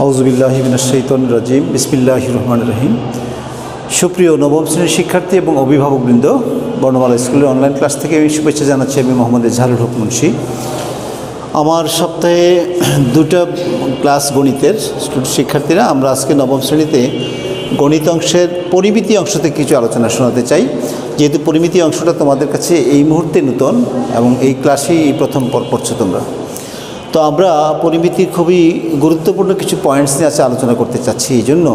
আউযুবিল্লাহি মিনাশ শাইতানির রাজিম বিসমিল্লাহির রহমানির রহিম। সুপ্রিয় নবম শ্রেণীর শিক্ষার্থী এবং অভিভাবকবৃন্দ, বর্ণমালা স্কুলের অনলাইন ক্লাস থেকে আমি শুভেচ্ছা জানাচ্ছি। আমি মোহাম্মদ এজাহারুল হক মুন্সি। আমার সপ্তাহে দুটো ক্লাস গণিতের শিক্ষার্থীরা, আমরা আজকে নবম শ্রেণীতে গণিত অংশের পরিমিতি অংশ থেকে কিছু আলোচনা শোনাতে চাই। যেহেতু পরিমিতি অংশটা তোমাদের কাছে এই মুহূর্তে নতুন এবং এই ক্লাসেই প্রথম পড়ছো তোমরা, তো আমরা পরিমিতির খুবই গুরুত্বপূর্ণ কিছু পয়েন্টস নিয়ে আছে আলোচনা করতে চাচ্ছি। এই জন্য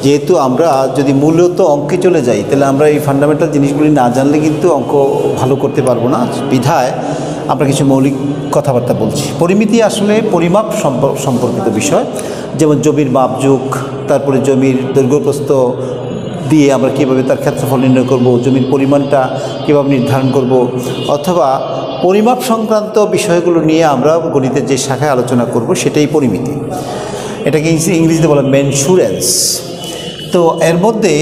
যেহেতু আমরা যদি মূলত অঙ্কে চলে যাই, তাহলে আমরা এই ফান্ডামেন্টাল জিনিসগুলি না জানলে কিন্তু অঙ্ক ভালো করতে পারবো না। বিধায় আমরা কিছু মৌলিক কথাবার্তা বলছি। পরিমিতি আসলে পরিমাপ সম্পর্কিত বিষয়, যেমন জমির মাপযোগ, তারপরে জমির দৈর্ঘ্যপ্রস্থ দিয়ে আমরা কীভাবে তার ক্ষেত্রফল নির্ণয় করব, জমির পরিমাণটা কীভাবে নির্ধারণ করব, অথবা পরিমাপ সংক্রান্ত বিষয়গুলো নিয়ে আমরা গণিতের যে শাখায় আলোচনা করব সেটাই পরিমিতি। এটাকে ইংরেজিতে বলা মেনসুরেন্স। তো এর মধ্যে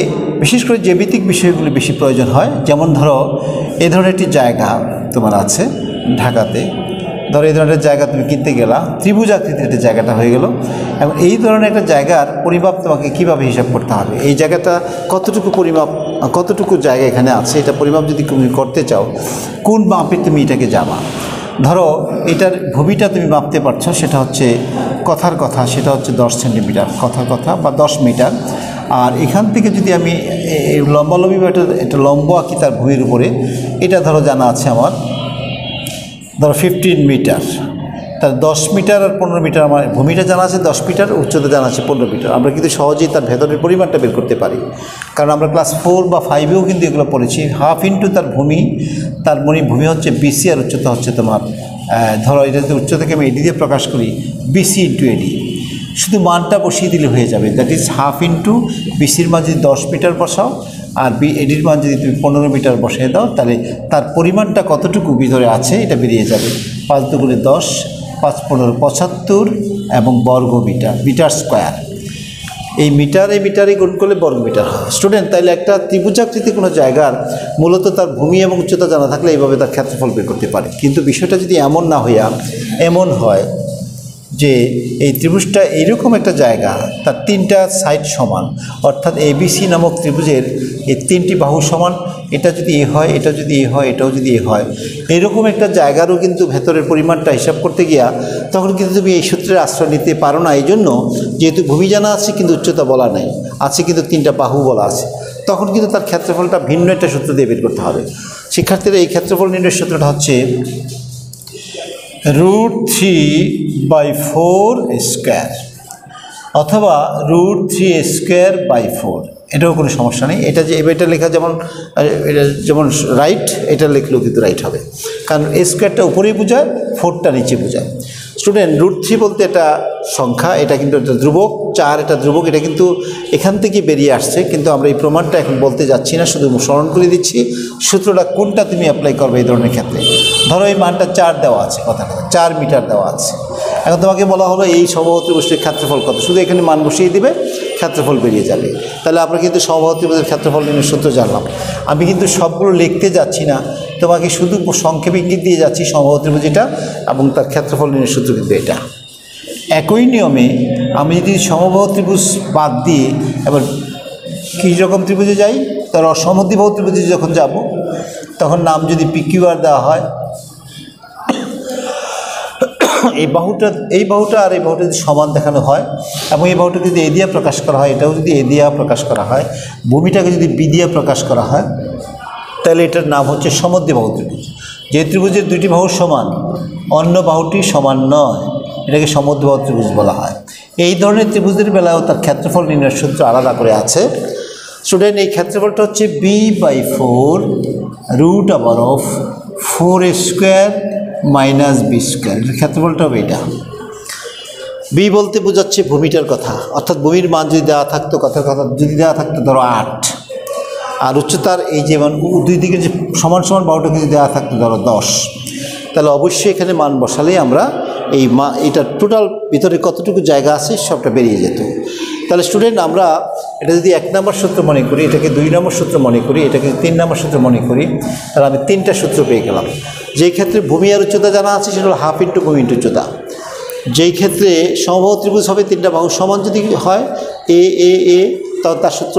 বিশেষ করে জ্যামিতিক বিষয়গুলি বেশি প্রয়োজন হয়। যেমন ধরো, এই ধরনের একটি জায়গা তোমার আছে ঢাকাতে, ধরো এই ধরনের জায়গা তুমি কিনতে গেলা, ত্রিভুজ আকৃতির একটা জায়গাটা হয়ে গেল, এবং এই ধরনের একটা জায়গার পরিমাপ তোমাকে কীভাবে হিসাব করতে হবে, এই জায়গাটা কতটুকু পরিমাপ, কতটুকু জায়গা এখানে আছে, এটা পরিমাপ যদি তুমি করতে চাও, কোন মাপে তুমি এটাকে যাবা। ধরো এটার ভূমিটা তুমি মাপতে পারছো, সেটা হচ্ছে কথার কথা, সেটা হচ্ছে 10 সেন্টিমিটার, কথার কথা বা 10 মিটার। আর এখান থেকে যদি আমি লম্বালম্বি বা এটা লম্ব আঁকি তার ভূমির উপরে, এটা ধরো জানা আছে আমার, ধরো 15 মিটার, তার 10 মিটার আর 15 মিটার আমার ভূমিটা জানা আছে, 10 মিটার উচ্চতা জানা আছে 15 মিটার। আমরা কিন্তু সহজেই তার ভেতরের পরিমাণটা বের করতে পারি, কারণ আমরা ক্লাস 4 বা 5-এও কিন্তু এগুলো পড়েছি। হাফ ইন্টু তার ভূমি, তার ভূমি হচ্ছে বিসি আর উচ্চতা হচ্ছে তোমার, ধরো এটা যদি উচ্চতাকে আমি এডি দিয়ে প্রকাশ করি, বিসি ইন্টু এডি, শুধু মানটা বসিয়ে দিলে হয়ে যাবে। দ্যাট ইজ হাফ ইন্টু বিসির মান যদি 10 মিটার বসাও আর এডির মান যদি তুমি 15 মিটার বসিয়ে দাও, তাহলে তার পরিমাণটা কতটুকু ভিতরে আছে এটা বেরিয়ে যাবে। 5 দুগুণে 10, 5 15 75 এবং বর্গ মিটার, মিটার স্কোয়ার। এই মিটারে গুণ করলে বর্গ মিটার হয়। স্টুডেন্ট, তাইলে একটা ত্রিভুজাকৃতি কোনো জায়গার মূলত তার ভূমি এবং উচ্চতা জানা থাকলে এইভাবে তার ক্ষেত্রফল বের করতে পারে। কিন্তু বিষয়টা যদি এমন না হইয়া এমন হয় যে এই ত্রিভুজটা এইরকম একটা জায়গা, তার 3টা সাইড সমান, অর্থাৎ এবিসি নামক ত্রিভুজের এই 3টি বাহু সমান, এটা যদি এ হয়, এটা যদি এ হয়, এটাও যদি এ হয়, এরকম একটা জায়গারও কিন্তু ভেতরের পরিমাণটা হিসাব করতে গিয়া তখন কিন্তু তুমি এই সূত্রের আশ্রয় নিতে পারো না। এই জন্য যেহেতু ভূমি জানা আছে কিন্তু উচ্চতা বলা নাই, আছে কিন্তু 3টা বাহু বলা আছে, তখন কিন্তু তার ক্ষেত্রফলটা ভিন্ন একটা সূত্র দিয়ে বের করতে হবে। শিক্ষার্থীরা, এই ক্ষেত্রফল নির্ণয়ের সূত্রটা হচ্ছে √3/4 স্কোয়ার অথবা √3² 4। এটাও কোনো সমস্যা নেই। এটা যে এটা লেখা যেমন রাইট, এটা লিখলেও কিন্তু রাইট হবে, কারণ স্কোয়ারটা উপরেই বোঝায়, 4টা নিচে বোঝায়। স্টুডেন্ট, √3 বলতে এটা সংখ্যা, এটা কিন্তু একটা ধ্রুবক, 4 এটা ধ্রুবক, এটা কিন্তু এখান থেকে বেরিয়ে আসছে, কিন্তু আমরা এই প্রমাণটা এখন বলতে যাচ্ছি না, শুধু স্মরণ করে দিচ্ছি সূত্রটা কোনটা তুমি অ্যাপ্লাই করবে এই ধরনের ক্ষেত্রে। ধরো এই মানটা 4 দেওয়া আছে, কথা 4 মিটার দেওয়া আছে, এখন তোমাকে বলা হলো এই সমবাহু ত্রিভুজের ক্ষেত্রফল কত, শুধু এখানে মান বসিয়ে দিবে, ক্ষেত্রফল বেরিয়ে যাবে। তাহলে আমরা কিন্তু সমবাহু ত্রিভুজের ক্ষেত্রফল নির্ণয়ের সূত্র জানলাম। আমি কিন্তু সবগুলো লিখতে যাচ্ছি না, তোমাকে শুধু সংক্ষেপে ইঙ্গিত দিয়ে যাচ্ছি সমবাহু ত্রিভুজ এটা এবং তার ক্ষেত্রফল নির্ণয়ের সূত্র কিন্তু এটা। একই নিয়মে আমি যদি সমবাহু ত্রিভুজ বাদ দিয়ে এবার কী রকম ত্রিভুজে যাই, তার অসমদ্বিবাহু ত্রিভুজে যখন যাব, তখন নাম যদি PQR দেওয়া হয়, এই বাহুটা আর এই বাহুটা যদি সমান দেখানো হয় এবং এই বাহুটাকে যদি এ দিয়ে প্রকাশ করা হয়, এটাও যদি এ দিয়ে প্রকাশ করা হয়, ভূমিটাকে যদি বি দিয়ে প্রকাশ করা হয়, তাহলে এটার নাম হচ্ছে সমদ্বিবাহু ত্রিভুজ। যে ত্রিভুজের 2টি বাহু সমান, অন্য বাহুটি সমান নয়, এটাকে সমদ্বিবাহু ত্রিভুজ বলা হয়। এই ধরনের ত্রিভুজের বেলায়ও তার ক্ষেত্রফল নির্ণয়ের সূত্র আলাদা করে আছে। স্টুডেন্ট, এই ক্ষেত্রফলটা হচ্ছে b/4 √4² - b²। এর ক্ষেত্রফলটা হবে এটা। বি বলতে বোঝাচ্ছে ভূমিটার কথা, অর্থাৎ ভূমির মান যদি দেওয়া থাকতো, কথার কথা যদি দেওয়া থাকতো ধরো 8, আর উচ্চতার এই যেমন দুই দিকে যে সমান সমান বাহুটা যদি দেওয়া থাকতো ধরো 10, তাহলে অবশ্যই এখানে মান বসালেই আমরা এটা টোটাল ভিতরে কতটুকু জায়গা আছে সবটা বেরিয়ে যেত। তাহলে স্টুডেন্ট, আমরা এটা যদি 1 নম্বর সূত্র মনে করি, এটাকে 2 নম্বর সূত্র মনে করি, এটাকে 3 নম্বর সূত্র মনে করি, তাহলে আমি 3টা সূত্র পেয়ে গেলাম। যেই ক্ষেত্রে ভূমি আর উচ্চতা জানা আছে সেটা হলো হাফ ইন্টু ভূমি ইন্টু উচ্চতা। যেই ক্ষেত্রে সমবাহু ত্রিভুজ হবে, তিনটা বাহু সমান যদি হয় এ এ এ, তাহলে তার সূত্র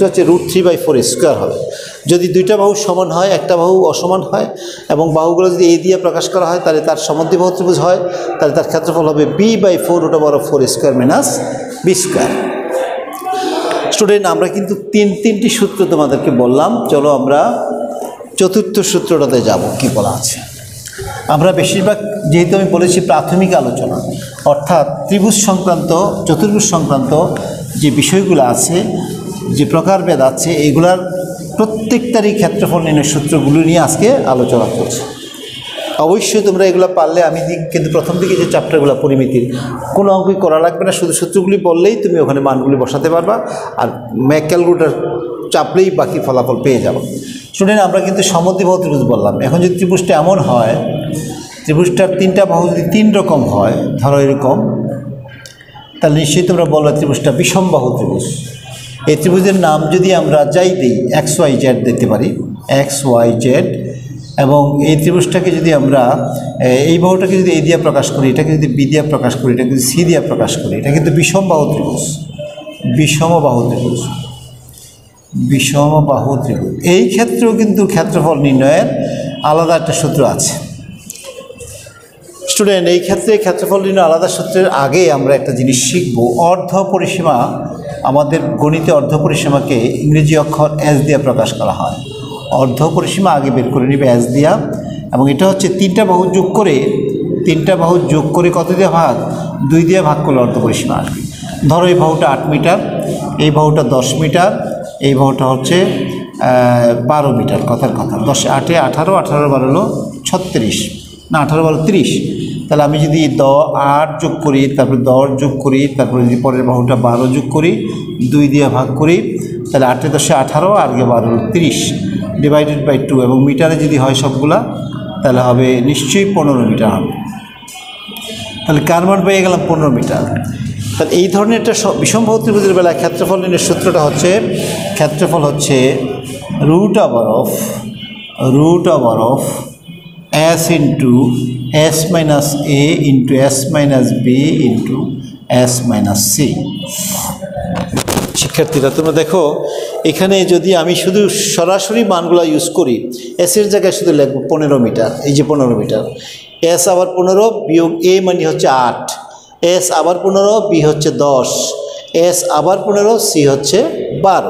হচ্ছে √3/4 হবে। যদি দুইটা বাহু সমান হয়, একটা বাহু অসমান হয় এবং বাহুগুলো যদি এ দিয়ে প্রকাশ করা হয়, তাহলে তার সমদ্বিবাহু ত্রিভুজ হয়, তাহলে তার ক্ষেত্রফল হবে b/4√4² - b²। স্টুডেন্ট, আমরা কিন্তু তিনটি সূত্র তোমাদেরকে বললাম। চলো আমরা চতুর্থ সূত্রটাতে যাব, কি বলা আছে। আমরা বেশিরভাগ, যেহেতু আমি বলেছি প্রাথমিক আলোচনা, অর্থাৎ ত্রিভুজ সংক্রান্ত, চতুর্ভুজ সংক্রান্ত যে বিষয়গুলো আছে, যে প্রকারভেদ আছে, এগুলার প্রত্যেকটারই ক্ষেত্রফল নির্ণয় সূত্রগুলো নিয়ে আজকে আলোচনা করছি। অবশ্যই তোমরা এগুলো পারলে, আমি কিন্তু প্রথম দিকে যে চ্যাপ্টারগুলো পরিমিতির, কোনো অঙ্কই করা লাগবে না, শুধু সূত্রগুলি বললেই তুমি ওখানে মানগুলি বসাতে পারবা, আর ক্যালকুলেটর চাপলেই বাকি ফলাফল পেয়ে যাবো। স্টুডেন্ট, আমরা কিন্তু সমদ্বিবাহু ত্রিভুজ বললাম। এখন যদি ত্রিভুজটা এমন হয়, ত্রিভুজটার তিনটা বাহু যদি তিন রকম হয়, ধরো এরকম, তাহলে নিশ্চয়ই তোমরা বলবে ত্রিভুজটা বিষমবাহু ত্রিভুজ। এই ত্রিভুজের নাম যদি আমরা যাই দিই, XYZ দিতে পারি, XYZ, এবং এই ত্রিভুজটাকে যদি আমরা, এই বাহুটাকে যদি এই দিয়ে প্রকাশ করি, এটাকে যদি বি দিয়ে প্রকাশ করি, এটাকে যদি সি দিয়ে প্রকাশ করি, এটা কিন্তু বিষমবাহু ত্রিভুজ, বিষমবাহু ত্রিভুজ, বিষমবাহু ত্রিভুজ। এই ক্ষেত্রেও কিন্তু ক্ষেত্রফল নির্ণয়ের আলাদা একটা সূত্র আছে। স্টুডেন্ট, এই ক্ষেত্রে ক্ষেত্রফল নির্ণয় আলাদা সূত্রের আগে আমরা একটা জিনিস শিখব, অর্ধ পরিসীমা। আমাদের গণিতে অর্ধ পরিসীমাকে ইংরেজি অক্ষর S দিয়ে প্রকাশ করা হয়। অর্ধ পরিসীমা আগে বের করে নিবে S দিয়া, এবং এটা হচ্ছে তিনটা বাহু যোগ করে কত দিয়ে ভাগ, 2 দিয়ে ভাগ করলে অর্ধ পরিসীমা আসবে। ধরো এই বাহুটা 8 মিটার, এই বাহুটা 10 মিটার, এই বাহুটা হচ্ছে 12 মিটার। কথার কথা, 10 8 18, 18 12 হলো 36, না 18 12 30। তাহলে আমি যদি 8 যোগ করি, তারপরে 10 যোগ করি, তারপরে যদি পরের বাহুটা 12 যোগ করি, 2 দিয়ে ভাগ করি, তাহলে 8 10 18 আর 12 30 /2, এবং মিটারে যদি হয় সবগুলা, তাহলে হবে নিশ্চয়ই 15 মিটার হবে। তাহলে কার মান পেয়ে গেলাম 15 মিটার। তাহলে এই ধরনের একটা বিষমবাহু ত্রিভুজের বেলায় ক্ষেত্রফল নির্ণয়ের সূত্রটা হচ্ছে, ক্ষেত্রফল হচ্ছে √of S into S minus A into S minus B into S minus C। শিক্ষার্থীরা, তোমরা দেখো এখানে যদি আমি শুধু সরাসরি মানগুলো ইউজ করি, এসের জায়গায় শুধু লিখব 15 মিটার, এই যে 15 মিটার, S আবার 15 বিয়োগ A মানে হচ্ছে 8, S আবার 15 B হচ্ছে 10, S আবার 15 C হচ্ছে 12।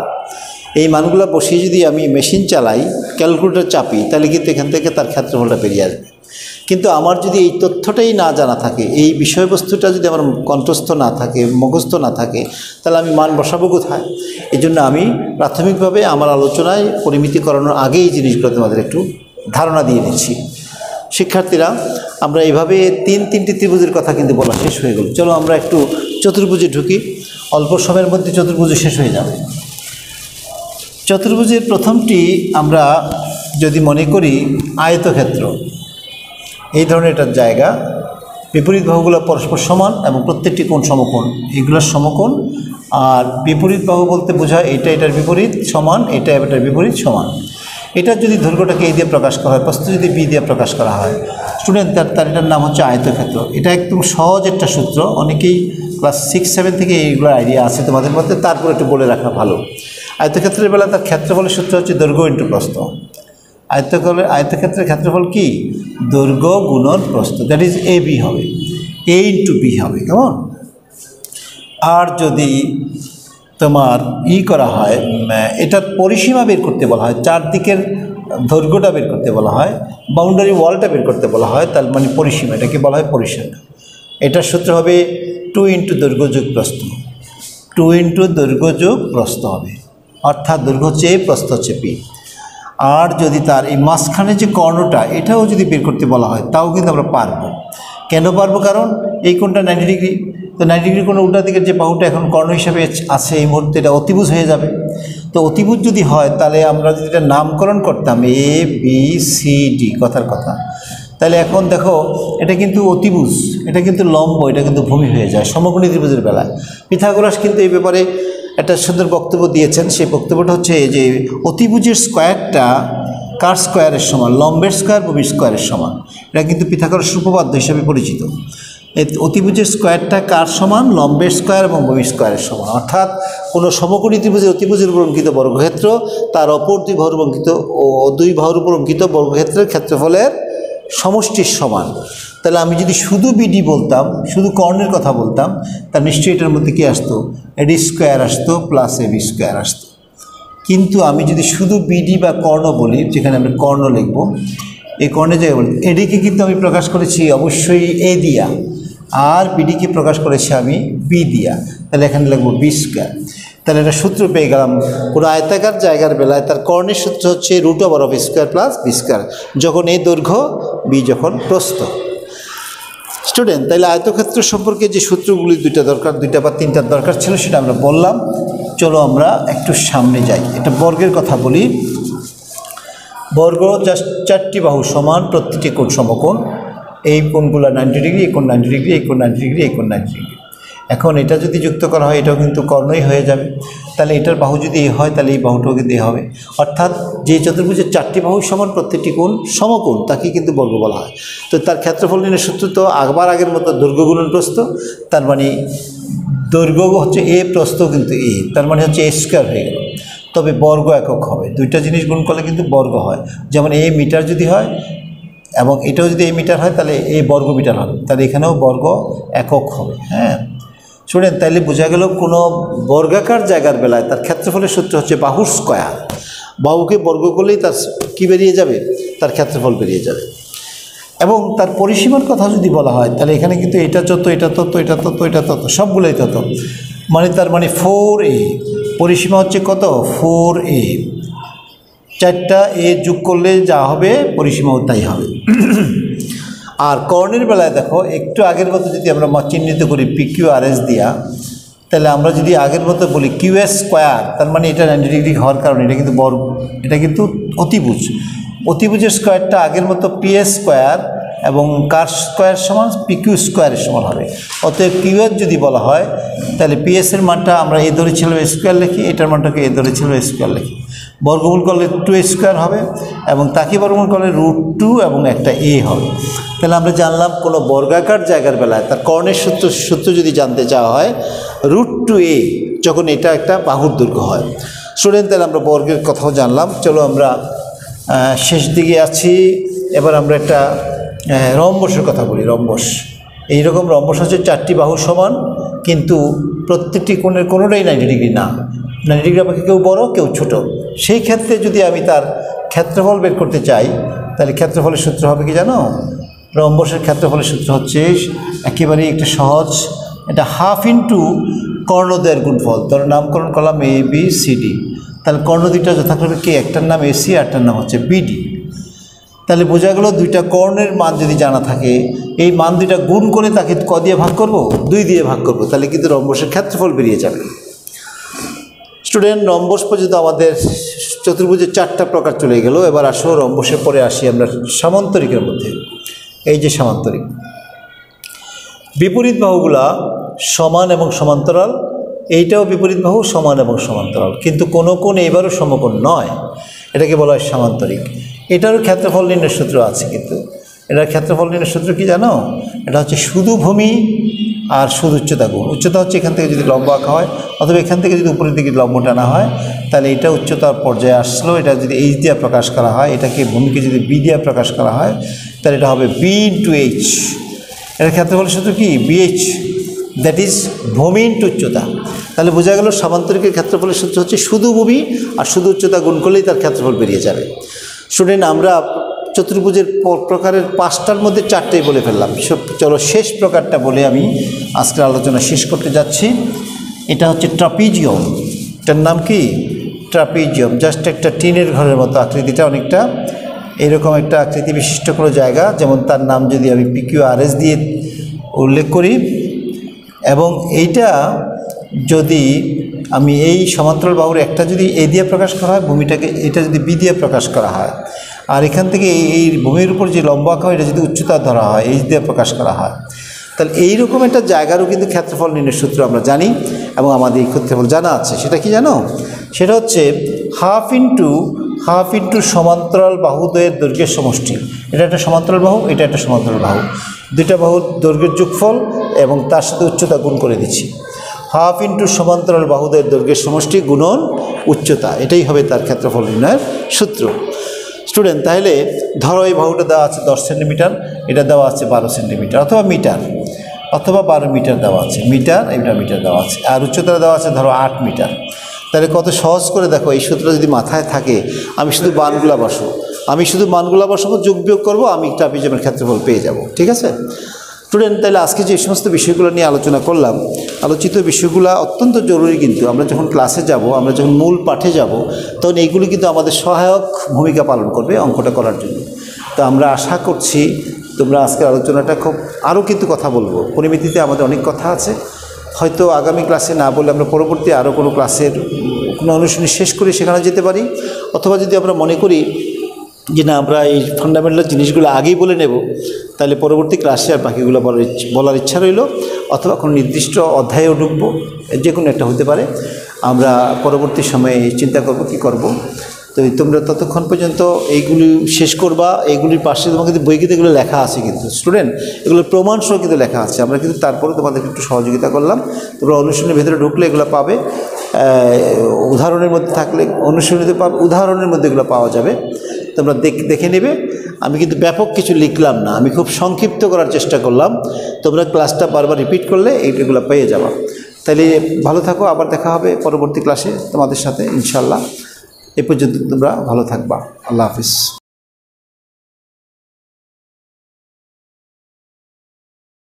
এই মানগুলো বসিয়ে যদি আমি মেশিন চালাই, ক্যালকুলেটর চাপি, তাহলে কিন্তু এখান থেকে তার ক্ষেত্রফলটা বেরিয়ে আসবে। কিন্তু আমার যদি এই তথ্যটাই না জানা থাকে, এই বিষয়বস্তুটা যদি আমার কণ্ঠস্থ না থাকে, মুখস্থ না থাকে, তাহলে আমি মান বসাবো কোথায়? এই জন্য আমি প্রাথমিকভাবে আমার আলোচনায় পরিমিতি করানোর আগেই এই জিনিসগুলো তোমাদের একটু ধারণা দিয়ে দিচ্ছি। শিক্ষার্থীরা, আমরা এভাবে তিনটি ত্রিভুজের কথা কিন্তু বলা শেষ হয়ে গেল। চলো আমরা একটু চতুর্ভুজে ঢুকি, অল্প সময়ের মধ্যে চতুর্ভুজ শেষ হয়ে যাবে। চতুর্ভুজের প্রথমটি আমরা যদি মনে করি আয়তক্ষেত্র, এই ধরনের একটা জায়গা, বিপরীত বাহুগুলো পরস্পর সমান এবং প্রত্যেকটি কোণ সমকোণ, এগুলোর সমকোণ। আর বিপরীত বাহু বলতে বোঝায় এটা এটার বিপরীত সমান, এটা এটার বিপরীত সমান। এটার যদি দৈর্ঘ্যটাকে এই দিয়ে প্রকাশ করা হয়, প্রস্থ যদি বি দিয়ে প্রকাশ করা হয়, স্টুডেন্ট তার এটার নাম হচ্ছে আয়তক্ষেত্র। এটা একদম সহজ একটা সূত্র, অনেকেই ক্লাস 6-7 থেকে এইগুলো আইডিয়া আছে তোমাদের মধ্যে, তারপর একটু বলে রাখা ভালো। আয়তক্ষেত্রের বেলা তার ক্ষেত্রফলের সূত্র হচ্ছে দৈর্ঘ্য ইন্টু প্রস্থ। আয়তক্ষেত্রের ক্ষেত্রফল কি? দৈর্ঘ্য গুণন প্রস্থ, দ্যাট ইজ AB হবে, A ইন্টু B হবে, কেমন? আর যদি তোমার করা হয়, এটার পরিসীমা বের করতে বলা হয়, চারদিকের দৈর্ঘ্যটা বের করতে বলা হয়, বাউন্ডারি ওয়ালটা বের করতে বলা হয়, তার মানে পরিসীমা, এটাকে বলা হয় পরিসীমা। এটার সূত্র হবে 2 ইন্টু দৈর্ঘ্য যোগ প্রস্থ, 2 ইন্টু দৈর্ঘ্য যোগ প্রস্থ হবে, অর্থাৎ দৈর্ঘ্য হচ্ছে A, প্রস্থ হচ্ছে B। আর যদি তার এই মাঝখানে যে কর্ণটা, এটাও যদি বের করতে বলা হয়, তাও কিন্তু আমরা পারবো। কেন পারবো? কারণ এই কোণটা 90 ডিগ্রি, তো 90 ডিগ্রি কোনো উল্টা দিকের যে বাহুটা এখন কর্ণ হিসাবে আছে এই মুহূর্তে, এটা অতিভুজ হয়ে যাবে। তো অতিভুজ যদি হয়, তাহলে আমরা যদি এটা নামকরণ করতাম ABCD, কথার কথা, তাহলে এখন দেখো এটা কিন্তু অতিভুজ, এটা কিন্তু লম্ব, এটা কিন্তু ভূমি হয়ে যায় সমকোণী ত্রিভুজের বেলায়। পিথাগোরাস কিন্তু এই ব্যাপারে একটা সুন্দর বক্তব্য দিয়েছেন। সেই বক্তব্যটা হচ্ছে যে অতিভুজের স্কোয়ারটা কার স্কোয়ারের সমান? লম্বের স্কোয়ার ভূমির স্কোয়ারের সমান। এটা কিন্তু পিথাগোরাস উপপাদ্য হিসেবে পরিচিত। এই অতিভুজের স্কোয়ারটা কার সমান? লম্বের স্কোয়ার এবং ভূমির স্কোয়ারের সমান। অর্থাৎ কোনো সমকোণী ত্রিভুজের অতিভুজের উপর অঙ্কিত বর্গক্ষেত্র তার অপর দুই বাহুর অঙ্কিত দুই বাহুর উপর অঙ্কিত বর্গক্ষেত্রের ক্ষেত্রফলের সমষ্টির সমান। তাহলে আমি যদি শুধু বিডি বলতাম, শুধু কর্ণের কথা বলতাম, তার নিশ্চয়ই এটার মধ্যে কী আসতো? এডি স্কোয়ার আসতো প্লাস এবি স্কোয়ার আসতো। কিন্তু আমি যদি শুধু বিডি বা কর্ণ বলি, যেখানে আমরা কর্ণ লিখব, এই কর্ণের জায়গায় বলি এডিকে কিন্তু আমি প্রকাশ করেছি অবশ্যই এ দিয়া, আর বিডিকে প্রকাশ করেছি আমি বি দিয়া। তাহলে এখানে লিখব বি স্কোয়ার। তাহলে একটা সূত্র পেয়ে গেলাম, কোনো আয়তাকার জায়গার বেলায় তার কর্ণের সূত্র হচ্ছে √ওভার of square plus B square, যখন এ দৈর্ঘ্য বি যখন প্রস্থ। স্টুডেন্ট, তাহলে আয়তক্ষেত্র সম্পর্কে যে সূত্রগুলি দুইটা বা তিনটার দরকার ছিল সেটা আমরা বললাম। চলো আমরা একটু সামনে যাই, এটা বর্গের কথা বলি। বর্গ জাস্ট 4টি বাহু সমান, প্রতিটি কোণ সমকোণ। এই কোণগুলো 90 ডিগ্রি, এই কোণ 90 ডিগ্রি, এই কোণ 90 ডিগ্রি, এই কোণ 90 ডিগ্রি। এখন এটা যদি যুক্ত করা হয় এটাও কিন্তু কর্ণই হয়ে যাবে। তাহলে এটার বাহু যদি এ হয় তাহলে এই বাহুটাও কিন্তু এ হবে। অর্থাৎ যে চতুর্ভুজের 4টি বাহু সমান, প্রত্যেকটি কোণ সমকোণ, তাকে কিন্তু বর্গ বলা হয়। তো তার ক্ষেত্রফল নির্ণয়ের সূত্র তো আগের মতো দৈর্ঘ্য গুণন প্রস্থ। তার মানে দৈর্ঘ্য হচ্ছে এ, প্রস্থ কিন্তু এ, তার মানে হচ্ছে এ স্কোয়ার হয়ে গেল। তবে বর্গ একক হবে, দুইটা জিনিস গুণ করলে কিন্তু বর্গ হয়। যেমন এ মিটার যদি হয় এবং এটাও যদি এ মিটার হয় তাহলে এ বর্গ মিটার হবে, তাহলে এখানেও বর্গ একক হবে। হ্যাঁ শুনেন, তাইলে বোঝা গেল কোনো বর্গাকার জায়গার বেলায় তার ক্ষেত্রফলের সূত্র হচ্ছে বাহুর স্কোয়ার। বাহুকে বর্গ করলেই তার কী বেরিয়ে যাবে? তার ক্ষেত্রফল বেরিয়ে যাবে। এবং তার পরিসীমার কথা যদি বলা হয় তাহলে এখানে কিন্তু এটা যত, এটা তত, এটা তত, এটা তত, সবগুলোই তত, মানে তার মানে 4a। পরিসীমা হচ্ছে কত? 4a। 4টা এ যোগ করলে যা হবে পরিসীমাও তাই হবে। আর কর্ণের বেলায় দেখো, একটু আগের মতো যদি আমরা চিহ্নিত করি PQRS দিয়া, তাহলে আমরা যদি আগের মতো বলি QS স্কোয়ার, তার মানে এটা 90 ডিগ্রি হওয়ার কারণে এটা কিন্তু বর্গ, এটা কিন্তু অতিভুজ। অতিভুজের স্কোয়ারটা আগের মতো PS স্কোয়ার এবং কার স্কোয়ার সমান? PQ স্কোয়ারের সমান হবে। অতএব QS যদি বলা হয় তাহলে PS এর মানটা আমরা এ ধরেছিলাম এ স্কোয়ার লিখি, এটার মানটাকে এ ধরেছিলাম এ স্কোয়ার লিখি। বর্গমূল করলে 2a স্কোয়ার হবে এবং তাকে বর্গমূল করলে √2 এবং একটা a হবে। তাহলে আমরা জানলাম কোনো বর্গাকার জায়গার বেলায় তার কর্ণের সূত্র যদি জানতে চাওয়া হয় √2a, যখন এটা একটা বাহুর দৈর্ঘ্য হয়। স্টুডেন্ট, তাহলে আমরা বর্গের কথাও জানলাম। চলো আমরা শেষ দিকে আছি, এবার আমরা একটা রম্বসের কথা বলি। রম্বস, এইরকম রম্বস হচ্ছে 4টি বাহু সমান, কিন্তু প্রত্যেকটি কোণের কোনোটাই 90 ডিগ্রি না। 90 ডিগ্রি আমাকে কেউ বড় কেউ ছোট। সেই ক্ষেত্রে যদি আমি তার ক্ষেত্রফল বের করতে চাই তাহলে ক্ষেত্রফলের সূত্র হবে কি জানো? রম্বসের ক্ষেত্রফলের সূত্র হচ্ছে একেবারেই একটা সহজ, এটা ½ ইন্টু কর্ণদ্বয়ের গুণফল। ধরো নামকরণ করলাম ABCD, তাহলে কর্ণ দুইটা যথাক্রমে কি? একটার নাম AC আর একটার নাম হচ্ছে BD। তাহলে বোঝা গেল দুইটা কর্ণের মান যদি জানা থাকে, এই মান দুইটা গুণ করে তাকে ক দিয়ে ভাগ করব? 2 দিয়ে ভাগ করব, তাহলে কিন্তু রম্বসের ক্ষেত্রফল বেরিয়ে যাবে। স্টুডেন্ট, রম্বস পর্যন্ত আমাদের চতুর্ভুজের 4টা প্রকার চলে গেল। এবার আসো রম্বসের পরে আসি আমরা সামান্তরিকের মধ্যে। এই যে সামান্তরিক, বিপরীত বাহুগুলা সমান এবং সমান্তরাল, এইটাও বিপরীত বাহু সমান এবং সমান্তরাল, কিন্তু কোনো কোণ এবারও সমকোণ নয়, এটাকে বলা হয় সামান্তরিক। এটারও ক্ষেত্রফল নির্ণয়ের সূত্র আছে, কিন্তু এটার ক্ষেত্রফল নির্ণয়ের সূত্র কি জানো? এটা হচ্ছে শুধু ভূমি আর শুধু উচ্চতা গুণ। উচ্চতা হচ্ছে এখান থেকে যদি লম্ব আঁকা হয় অথবা এখান থেকে যদি উপরের দিকে লম্ব টানা হয় তাহলে এটা উচ্চতার পর্যায়ে আসলো। এটা যদি H দিয়ে প্রকাশ করা হয়, এটাকে ভূমিকে যদি B দিয়ে প্রকাশ করা হয় তাহলে এটা হবে B × H। এটার ক্ষেত্রফলের সূত্র কি? BH, দ্যাট ইজ ভূমি ইন্টু উচ্চতা। তাহলে বোঝা গেল সামান্তরিকের ক্ষেত্রফলের সূত্র হচ্ছে শুধু ভূমি আর শুধু উচ্চতা গুণ করলেই তার ক্ষেত্রফল বেরিয়ে যাবে। স্টুডেন্ট, আমরা চতুর্ভুজের প্রকারের 5টার মধ্যে 4টেই বলে ফেললাম। চলো শেষ প্রকারটা বলে আমি আজকের আলোচনা শেষ করতে যাচ্ছি। এটা হচ্ছে ট্রাপিজিয়াম। এটার নাম কি? ট্রাপিজিয়াম। জাস্ট একটা টিনের ঘরের মতো আকৃতিটা, অনেকটা এরকম একটা আকৃতি বিশিষ্ট কোনো জায়গা, যেমন তার নাম যদি আমি PQRS দিয়ে উল্লেখ করি, এবং এইটা যদি আমি এই সমান্তরাল বাহুর একটা যদি A দিয়ে প্রকাশ করা হয়, ভূমিটাকে এটা যদি B দিয়ে প্রকাশ করা হয়, আর এখান থেকে এই ভূমির উপর যে লম্ব আঁকা হয় এটা যদি উচ্চতা ধরা হয়, H দিয়ে প্রকাশ করা হয়, তাহলে এইরকম একটা জায়গারও কিন্তু ক্ষেত্রফল নির্ণয়ের সূত্র আমরা জানি এবং আমাদের এই ক্ষেত্রফল জানা আছে। সেটা কি জানো? সেটা হচ্ছে ½ ইন্টু সমান্তরাল বাহুদ্বয়ের দৈর্ঘ্যের সমষ্টি। এটা একটা সমান্তরাল বাহু, এটা একটা সমান্তরাল বাহু। দুইটা বাহুর দৈর্ঘ্যের যোগফল এবং তার সাথে উচ্চতা গুণ করে দিচ্ছি। হাফ ইন্টু সমান্তরাল বাহুদের দৈর্ঘ্যের সমষ্টি গুণন উচ্চতা, এটাই হবে তার ক্ষেত্রফল নির্ণয়ের সূত্র। স্টুডেন্ট, তাহলে ধরো এই বাহুটা দেওয়া আছে 10 সেন্টিমিটার, এটা দেওয়া আছে 12 সেন্টিমিটার অথবা মিটার, অথবা 12 মিটার দেওয়া আছে, মিটার, এটা মিটার দেওয়া আছে, আর উচ্চতা দেওয়া আছে ধরো 8 মিটার। তাহলে কত সহজ করে দেখো, এই সূত্রটা যদি মাথায় থাকে, আমি শুধু মানগুলা বসাবো, যোগ বিয়োগ করবো, আমি ট্রাপিজিয়ামের ক্ষেত্রফল পেয়ে যাব। ঠিক আছে স্টুডেন্ট, তাহলে আজকে যে সমস্ত বিষয়গুলো নিয়ে আলোচনা করলাম, আলোচিত বিষয়গুলো অত্যন্ত জরুরি, কিন্তু আমরা যখন ক্লাসে যাব, আমরা যখন মূল পাঠে যাব, তখন এইগুলি কিন্তু আমাদের সহায়ক ভূমিকা পালন করবে অঙ্কটা করার জন্য। তো আমরা আশা করছি তোমরা আজকের আলোচনাটা আরও কিন্তু কথা বলবো, পরিমিতিতে আমাদের অনেক কথা আছে, হয়তো আগামী ক্লাসে না বলে আমরা পরবর্তী আরও কোনো ক্লাসের কোনো অনুষ্ঠান শেষ করে সেখানে যেতে পারি, অথবা যদি আমরা মনে করি যে না আমরা এই ফান্ডামেন্টাল জিনিসগুলো আগেই বলে নেব, তাহলে পরবর্তী ক্লাসে আর বাকিগুলো বলার ইচ্ছা রইল, অথবা কোনো নির্দিষ্ট অধ্যায়েও ঢুকবো, যে কোনো একটা হতে পারে। আমরা পরবর্তী সময়ে চিন্তা করব কি করব। তো তোমরা ততক্ষণ পর্যন্ত এইগুলি শেষ করবা। এইগুলির পাশে তোমার কিন্তু বই কিন্তু এগুলো লেখা আছে, কিন্তু স্টুডেন্ট এগুলোর প্রমাণসহ কিন্তু লেখা আছে। আমরা কিন্তু তারপরে তোমাদেরকে একটু সহযোগিতা করলাম। তোমরা অনুশীলনের ভেতরে ঢুকলে এগুলো পাবে, উদাহরণের মধ্যে থাকলে অনুশীলনীতে পাবে, উদাহরণের মধ্যে এগুলো পাওয়া যাবে, তোমরা দেখে নেবে। আমি কিন্তু ব্যাপক কিছু লিখলাম না, আমি খুব সংক্ষিপ্ত করার চেষ্টা করলাম। তোমরা ক্লাসটা বারবার রিপিট করলে এইগুলো পেয়ে যাবা। তাহলে ভালো থাকো, আবার দেখা হবে পরবর্তী ক্লাসে তোমাদের সাথে ইনশাল্লাহ। এ পর্যন্ত তোমরা ভালো থাকবা। আল্লাহ হাফিজ।